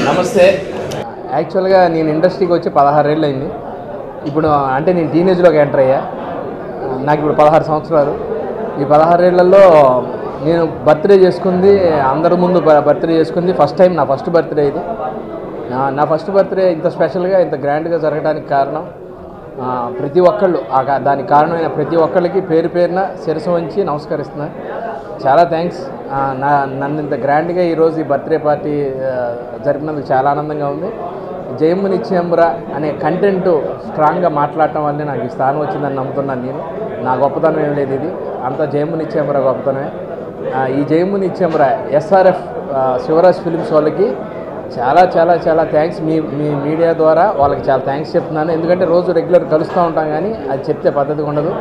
నమస్తే. యాక్చువల్గా నేను ఇండస్ట్రీకి వచ్చి 16 ఏళ్ళు అయింది. ఇప్పుడు అంటే నేను టీనేజ్లోకి ఎంటర్ అయ్యా. నాకు ఇప్పుడు 16 సంవత్సరాలు. ఈ 16 ఏళ్లలో నేను బర్త్డే చేసుకుంది, అందరి ముందు బర్త్డే చేసుకుంది ఫస్ట్ టైం. నా ఫస్ట్ బర్త్డే ఇది. నా ఫస్ట్ బర్త్డే ఇంత స్పెషల్గా ఇంత గ్రాండ్గా జరగడానికి కారణం ప్రతి ఒక్కళ్ళు, దానికి కారణమైన ప్రతి ఒక్కళ్ళకి పేరు పేరున శిరస్సు వంచి నమస్కరిస్తున్నా. చాలా థ్యాంక్స్. నన్ను ఇంత గ్రాండ్గా ఈరోజు ఈ బర్త్డే పార్టీ జరిపినందుకు చాలా ఆనందంగా ఉంది. జయము నిత్యంబురా అనే కంటెంట్ స్ట్రాంగ్గా మాట్లాడటం వల్లే నాకు ఈ స్థానం వచ్చిందని నమ్ముతున్నాను నేను. నా గొప్పతనం ఏం లేదు, ఇది అంతా జయము నిత్యంబురా గొప్పతనమే. ఈ జయము నిత్యంబురా ఎస్ఆర్ఎఫ్ శివరాజ్ ఫిలిమ్స్ వాళ్ళకి చాలా చాలా చాలా థ్యాంక్స్. మీ మీడియా ద్వారా వాళ్ళకి చాలా థ్యాంక్స్ చెప్తున్నాను. ఎందుకంటే రోజు రెగ్యులర్ కలుస్తూ ఉంటాం, కానీ అది చెప్తే పద్ధతిగా ఉండదు.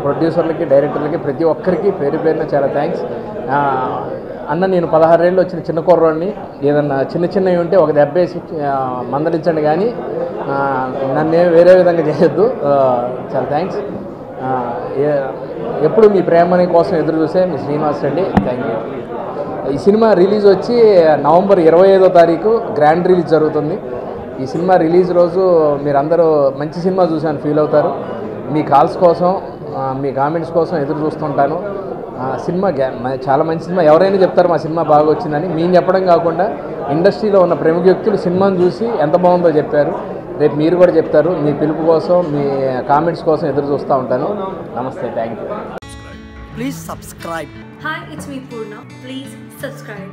ప్రొడ్యూసర్లకి, డైరెక్టర్లకి, ప్రతి ఒక్కరికి పేరు పేరున చాలా థ్యాంక్స్. అన్న, నేను 16 ఏళ్ళు వచ్చిన చిన్న కుర్రోడిని. ఏదన్నా చిన్నవి ఉంటే ఒక దెబ్బేసి మందలించండి, కానీ నన్ను వేరే విధంగా చేయొద్దు. చాలా థ్యాంక్స్. ఎప్పుడు మీ ప్రేమని కోసం ఎదురు చూసే మీ శ్రీనివాస్ రెడ్డి. Thank you. ఈ సినిమా రిలీజ్ వచ్చి నవంబర్ 25వ తారీఖు గ్రాండ్ రిలీజ్ జరుగుతుంది. ఈ సినిమా రిలీజ్ రోజు మీరందరూ మంచి సినిమా చూసాను ఫీల్ అవుతారు. మీ కాల్స్ కోసం, మీ కామెంట్స్ కోసం ఎదురు చూస్తుంటాను. సినిమా చాలా మంచి సినిమా. ఎవరైనా చెప్తారు మా సినిమా బాగా వచ్చిందని. మేము చెప్పడం కాకుండా ఇండస్ట్రీలో ఉన్న ప్రముఖ వ్యక్తులు సినిమాను చూసి ఎంత బాగుందో చెప్పారు. రేపు మీరు కూడా చెప్తారు. మీ పిలుపు కోసం, మీ కామెంట్స్ కోసం ఎదురు చూస్తూ ఉంటాను. నమస్తే. Thank you. Please subscribe. Hi, it's me Purna. Please subscribe.